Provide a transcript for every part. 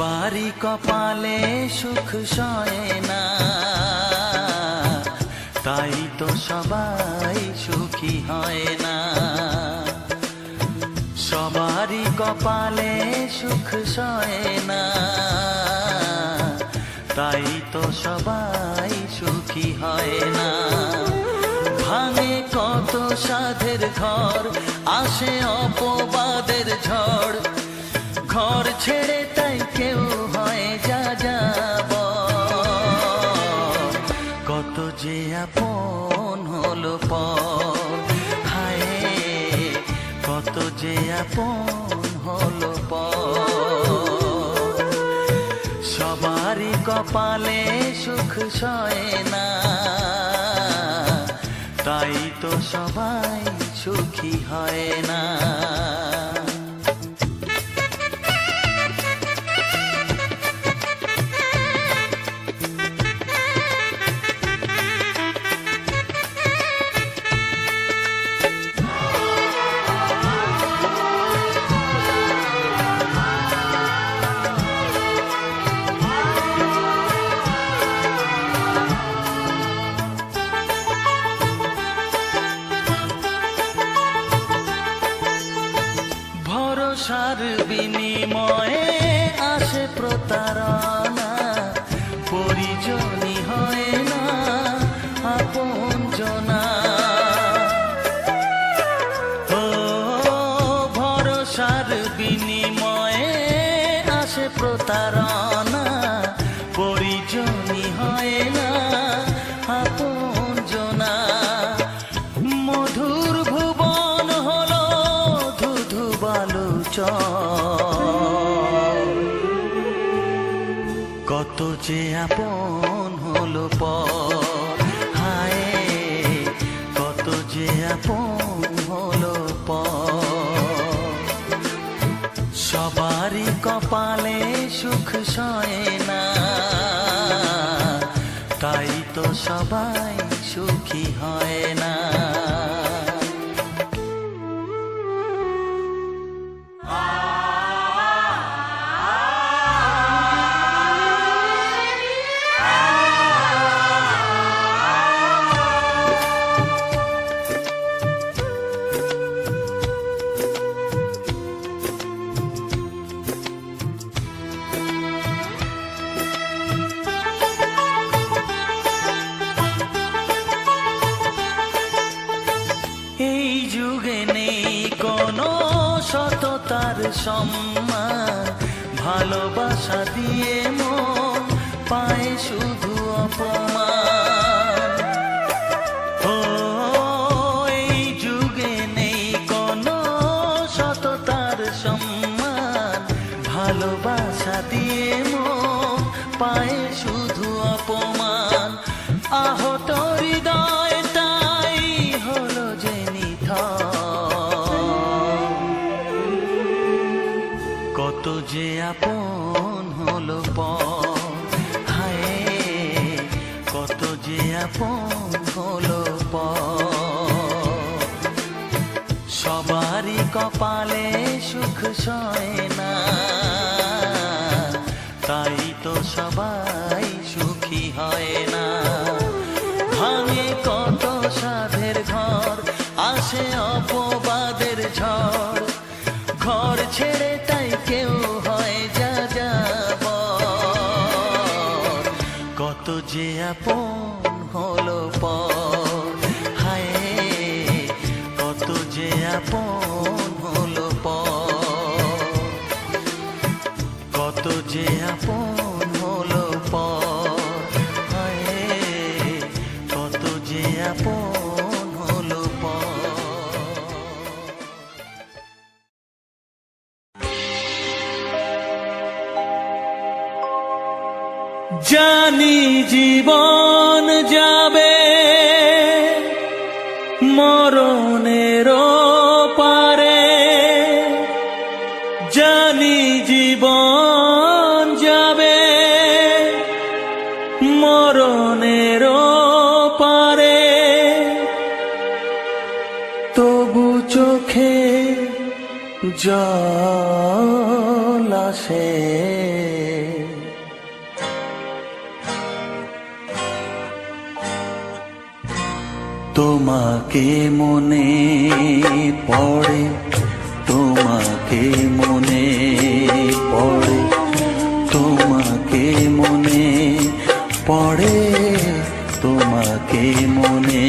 সবারই কপালে সুখ সয় না, তাই তো সবাই সুখী হয় না। সবারই কপালে সুখ সয় না, তাই তো সবাই সুখী হয় না। ভাঙে কত সাধের ঘর, আসে অপবাদের ঝড়, ঘর ছেড়ে তাই কেউ হয় যা যাব। কত যে আপন হলো পর, হায় কত যে আপন হলো পর। সবারই কপালে সুখ সয় না, তাই তো সবাই সুখী হয় না। ভরসার বিনিময়ে আসে প্রতারণা, পরিজনই হয় না আপনজনা। ও ভরসার বিনিময়ে আসে প্রতারণা, পরিজনই হয় না আপনজনা। মধুর ভুবন হলো ধুধু কত যে আপন হলো পর, হায় কত যে আপন হলো পর। সবারই কপালে সুখ সয় না, তাই তো সবাই সুখী হয় না। এই যুগে নেই কোনো সততার সম্মান, ভালোবাসা দিয়ে মন পায় শুধু অপমান। ও এই যুগে নেই কোনো সততার সম্মান, ভালোবাসা দিয়ে মন পায় শুধু অপমান। আহত হৃদয়টাই হলো যে কত যে আপন হলো পর, হায় কত যে আপন হলো পর। সবারই কপালে সুখ সয় না, তাই তো সবাই সুখী হয় না। ভাঙে কত সাধের ঘর, আসে অপবাদের ঝড়, ঘর ছেড়ে তাই কেউ হয় যা যাব। কত যে আপন হলো পর, হায় কত যে আপন হলো পর। কত যে আপন হলো পর, হায় কত যে আপন হলো পর। জানি জীবন যাবে মরণের পারে, জানি জীবন যাবে মরণের পারে, তবু চোখে জল আসে তোমাকে মনে পড়ে, তোমাকে মনে পড়ে, তোমাকে মনে পড়ে, তোমাকে মনে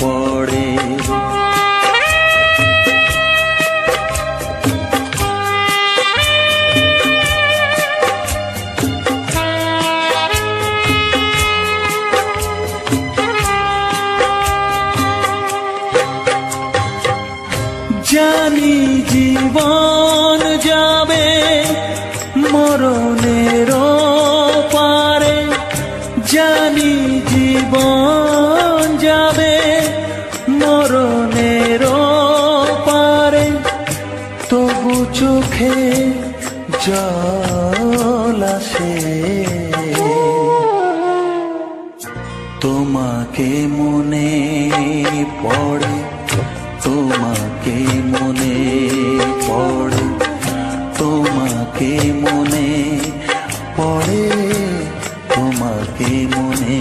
পড়ে। জানি জীবন যাবে মরণের পারে, জানি জীবন যাবে মরণের পারে, তবু চোখে জল আসে। তোমাকে মনে পড়ে, তোমাকে মনে পড়ে, তোমাকে মনে পড়ে, তোমাকে মনে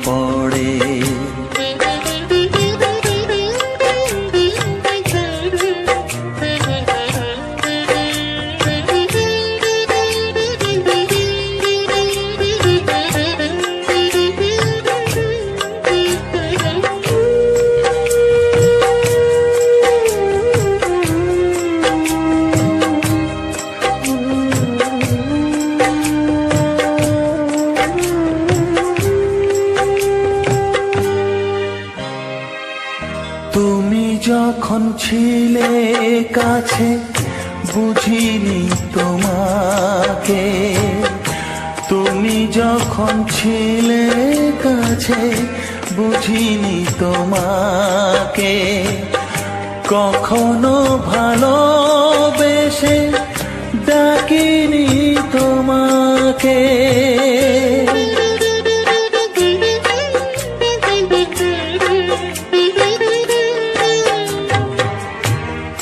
পড়ে। তুমি যখন ছিলে কাছে বুঝিনি তোমাকে, তুমি যখন ছিলে কাছে বুঝিনি তোমাকে, কখনো ভালোবেসে ডাকিনি তোমাকে।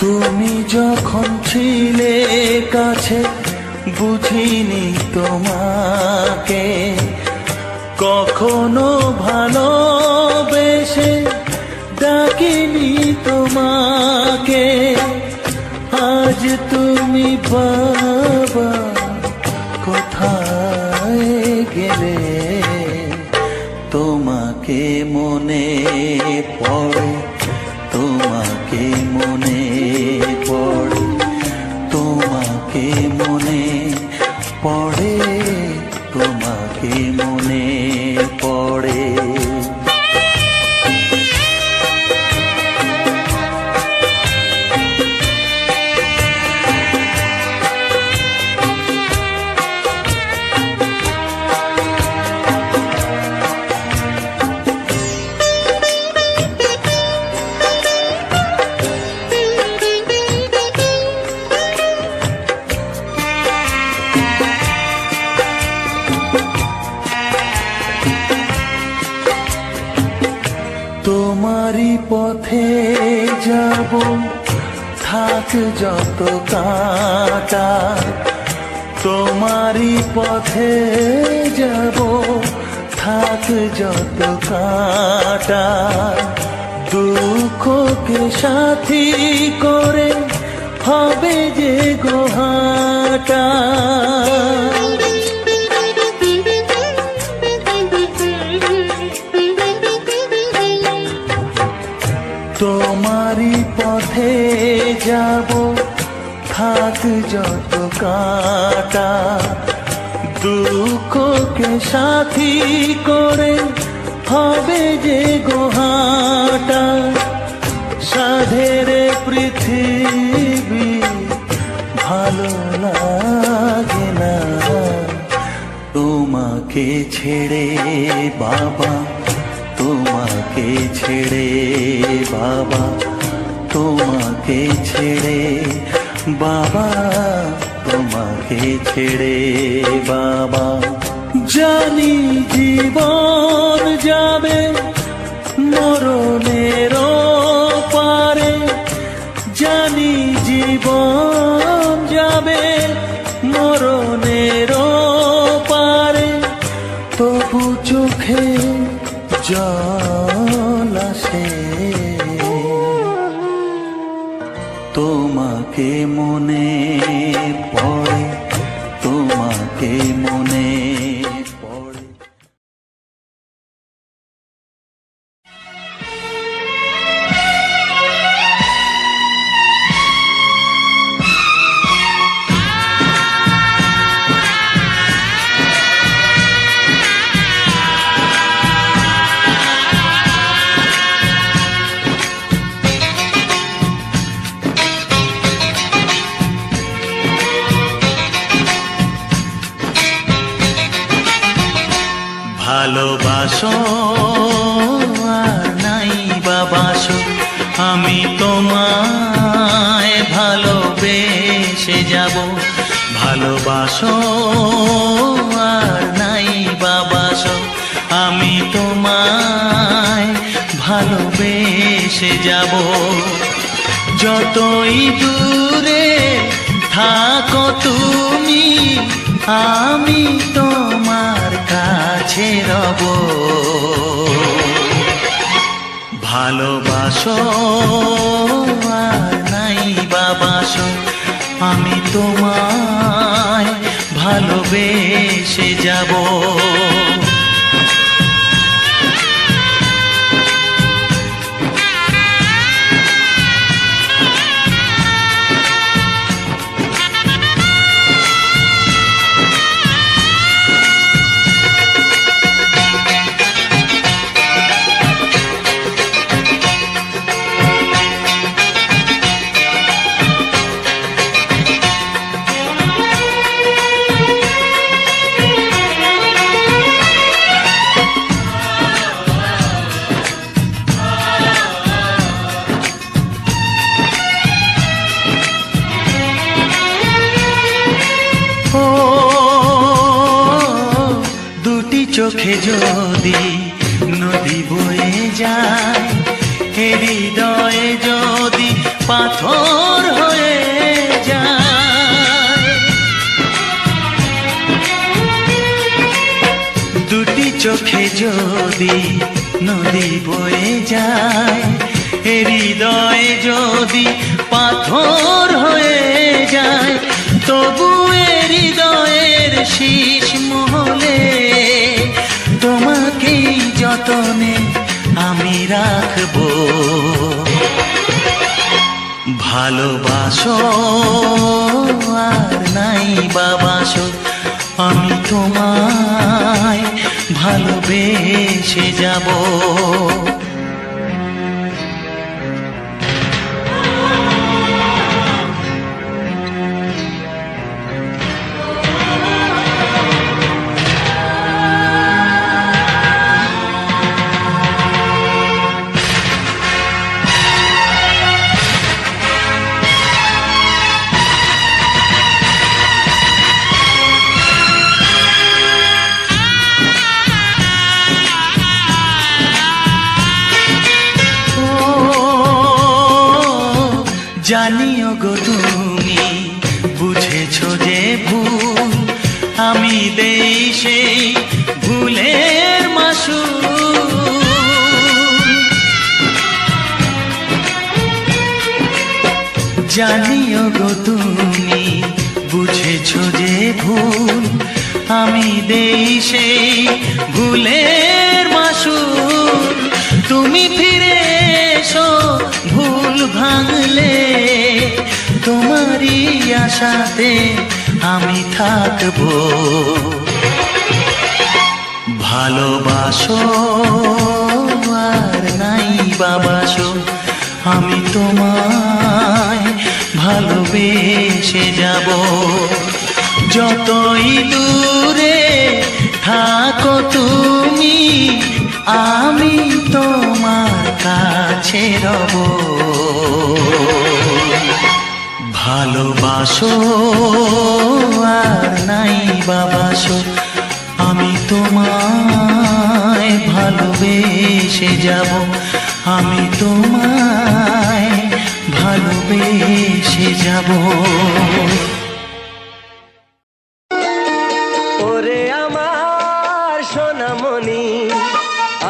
তুমি যখন ছিলে কাছে বুঝিনি তোমাকে, কখনো ভালোবেসে ডাকিনি তোমাকে। আজ তুমি বাবা কোথায় গেলে, তোমাকে মনে পড়ে, তোমাকে মনে পড়ে, তোমাকে মনে পড়ে, তোমাকে মনে পড়ে। তোমারই পথে যাব থাক যত কাঁটা, তোমারই পথে যাব থাক যত কাঁটা, দুঃখকে সাথী করে হবে যে গোহাটা। তোমারই পথে যাব থাক যত কাঁটা, দুঃখকে সাথী করে হবে যে গোহাটা। সাধের পৃথিবী ভালো লাগে না তোমাকে ছেড়ে বাবা, তোমাকে ছেড়ে বাবা, তোমাকে ছেড়ে বাবা, তোমাকে ছেড়ে বাবা। জানি জীবন যাবে মরণের পারে, জানি জীবন যাবে মরণের পারে, তবু চোখে জল আসে। আছে, তোমাকে মনে পড়ে, তোমাকে মনে পড়ে। ভালোবাসো আর নাই বাবাসো, আমি তোমায় ভালোবেসে যাব। ভালোবাসো আর নাই বাবাসো, আমি তোমায় ভালোবেসে যাব। যতই দূরে থাকো তুমি, আমি তোমার কাছে রব। ভালোবাসো আর নাই বাবাসো, আমি তোমায় ভালোবেসে যাব। চোখে যদি নদী বয়ে যায়, হৃদয়ে যদি পাথর হয়ে যায়। দুটি চোখে যদি নদী বয়ে যায়, হৃদয়ে যদি পাথর হয়ে যায়, তবু হৃদয়ের শীষ মহলে তোমাকেই যতনে আমি রাখবো। ভালোবাসো আর নাই বাবাসো, আমি তোমায় ভালোবেসে যাব। জানিও গো তুমি বুঝেছো যে ভুল, আমি দেই সেই ভুলের মাসুল। জানিও গো তুমি বুঝেছো যে ভুল, আমি দেই সেই ভুলের মাসুল। তুমি ফিরে এসো ভুল ভাঙলে, তোমারই আশাতে আমি থাকবো। ভালোবাসো আর নাই বাবাসো, আমি তোমায় ভালোবেসে যাব। যতই দূরে থাকো তুমি, আমি তোমার কাছে রব। ভালোবাসো আর নাই বাবাসো, আমি তোমায় ভালোবেসে যাব। আমি তোমায় ভালোবেসে যাব। ওরে আমার সোনামণি,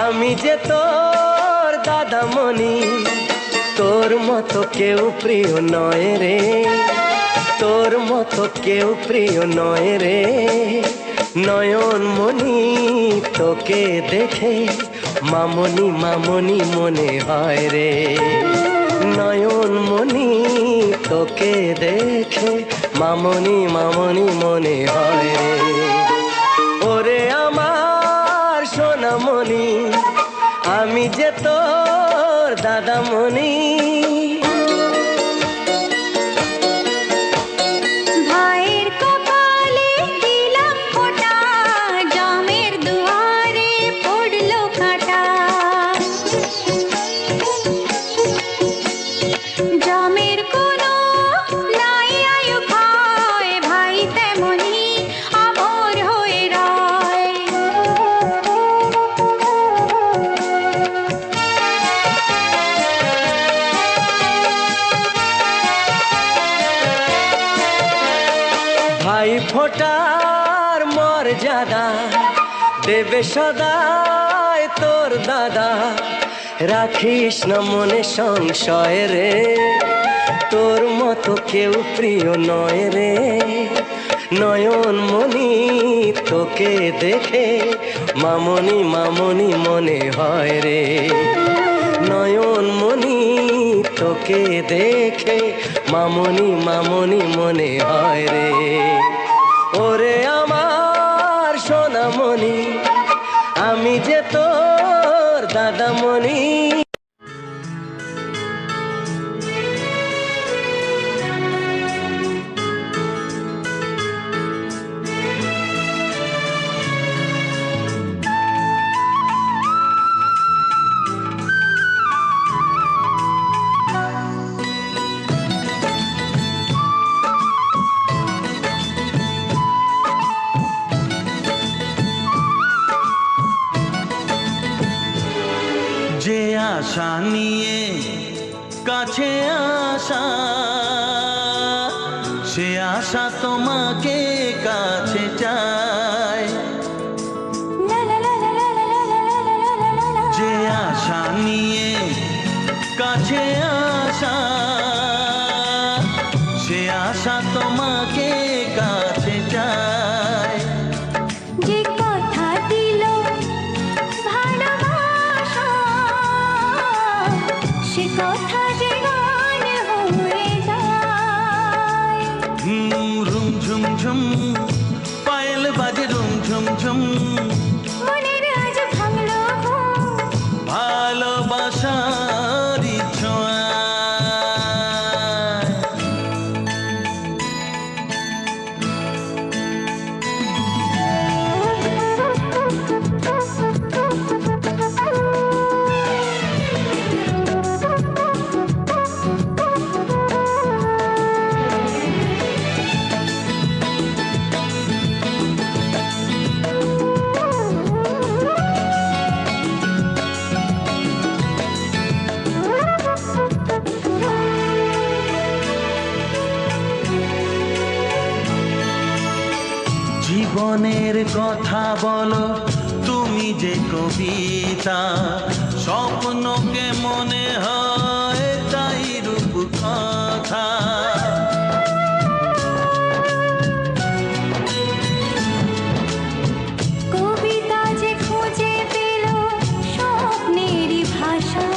আমি যে তোর দাদামণি তোর মতো কেউ প্রিয় নয় রে, তোর মতো কেউ প্রিয় নয় রে। নয়নমণি তোকে দেখে মামনি মামনি মনে হয় রে। নয়নমণি তোকে দেখে মামনি মামনি মনে হয় রে। ওরে আমার সোনামণি আমি যে তোর দাদামণি। ভাইয়ের কপালে দিলাম ফোঁটা, জামের দুয়ারে পড়লো কাঁটা। জামের কোনো নাই আয়ু খায়, ভাই তেমনি আমর হয়ে রয়। ভাই ফোটার মর্যাদা দেবে সদায় তোর দাদা। রাখিস না মনে সংশয় রে, তোর মতো কেউ প্রিয় নয় রে। নয়নমণি তোকে দেখে মামনি মামনি মনে হয় রে। নয়নমণি তোকে দেখে মামনি মামনি মনে হয় রে। ওরে আমার সোনামণি আমি যে তোর দাদামণি। যে আশা নিয়ে কাছে আসা, সে আশা তোমাকে কাছে চায়। যে আশা নিয়ে কাছে আসা, সে আশা তোমাকে কাছে চায়। যে কথা দিল ভালোবাসা, সে কথা যে গান হয়ে যায়। রুম ঝুম ঝুম পায়েল বাজে রুম ঝুম ঝুম। মনের আজ ভাঙলো ঘুম, ভালোবাসার ছোঁয়া। জীবনের কথা বলো তুমি যে কবিতা, স্বপ্নকে মনে হয় তাই রূপ কথা। কবিতা যে খুঁজে পেল স্বপ্নেরই ভাষা।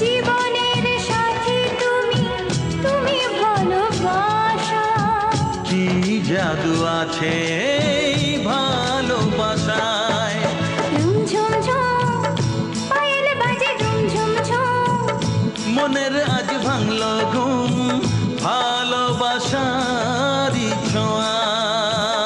জীবনের সাথী তুমি, তুমি ভালোবাসা। কি জাদু আছে এই ভালোবাসায়। ঝুম ঝুম পায়েল বাজে ঝুম ঝুম ঝুম। মনের আজ ভাঙলো ঘুম, ভালোবাসার ছোঁয়ায়।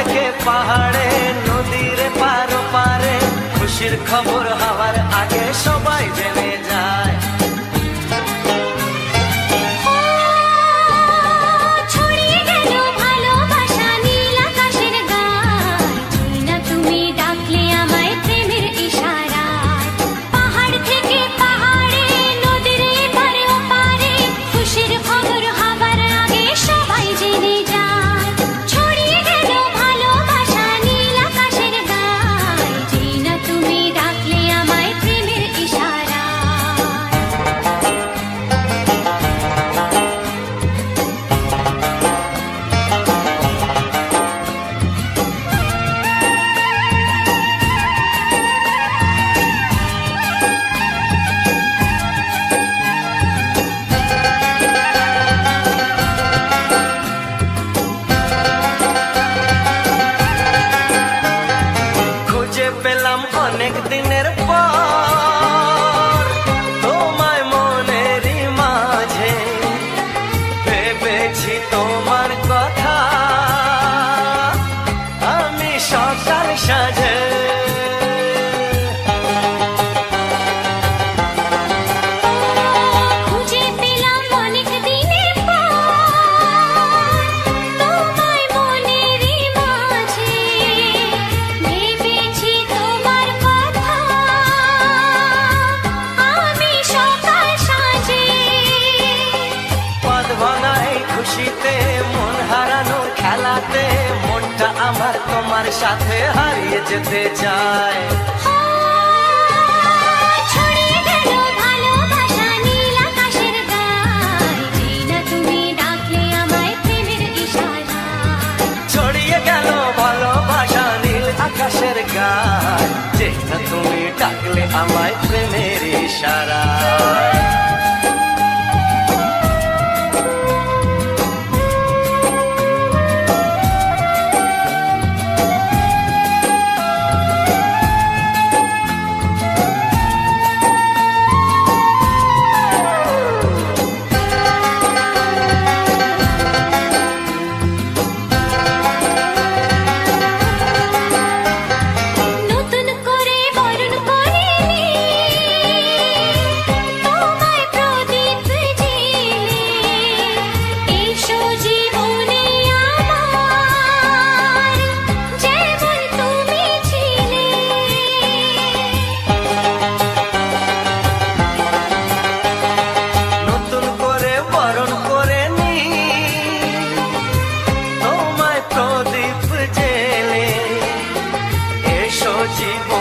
থেকে পাহাড়ে নদীর পারো পারে খুশির খবর হওয়ার আগে সবাই জেনে যায়। ছড়িয়ে গেল ভালোবাসা নীল আকাশের গায়, না তুমি ডাকলে আমায় প্রেমের ইশারায়। পাহাড় থেকে পাহাড়ে নদীর এপারে ওপারে খুশির খবর হবার আগে সবাই জেনে যায়। ছড়িয়ে গেল ভালোবাসা নীল আকাশের গায়, না তুমি ডাকলে আমায় প্রেমের ইশারায়। খুঁজে পেলাম অনেক দিনের পর তোমায় মনেরই মাঝে, ভেবেছি তোমার কথা আমি সকাল সাজে। খুঁজে পেলাম অনেক দিনের পর তোমায় মনেরই মাঝে, ভেবেছি তোমার কথা আমি সকাল সাজে। পদ ভাঙা এই খুশিতে মন হারানোর খেলাতে মনটা আমার তোমার সাথে হারিয়ে যেতে চায়। ছড়িয়ে গেল ভালোবাসা নীল আকাশের গায়, না তুমি ডাকলে আমায় প্রেমের ইশারায়। ছড়িয়ে গেল ভালোবাসা নীল আকাশের গায়, যে না তুমি ডাকলে আমায় প্রেমের ইশারায়। নতুন করে বরণ করিনি তোমায় প্রদীপ জেলে, এসো জীবনে আমার যেমন তুমি ছিলে। নতুন করে বরণ করে নি তোমায় প্রদীপ জেলে, এসো জীবন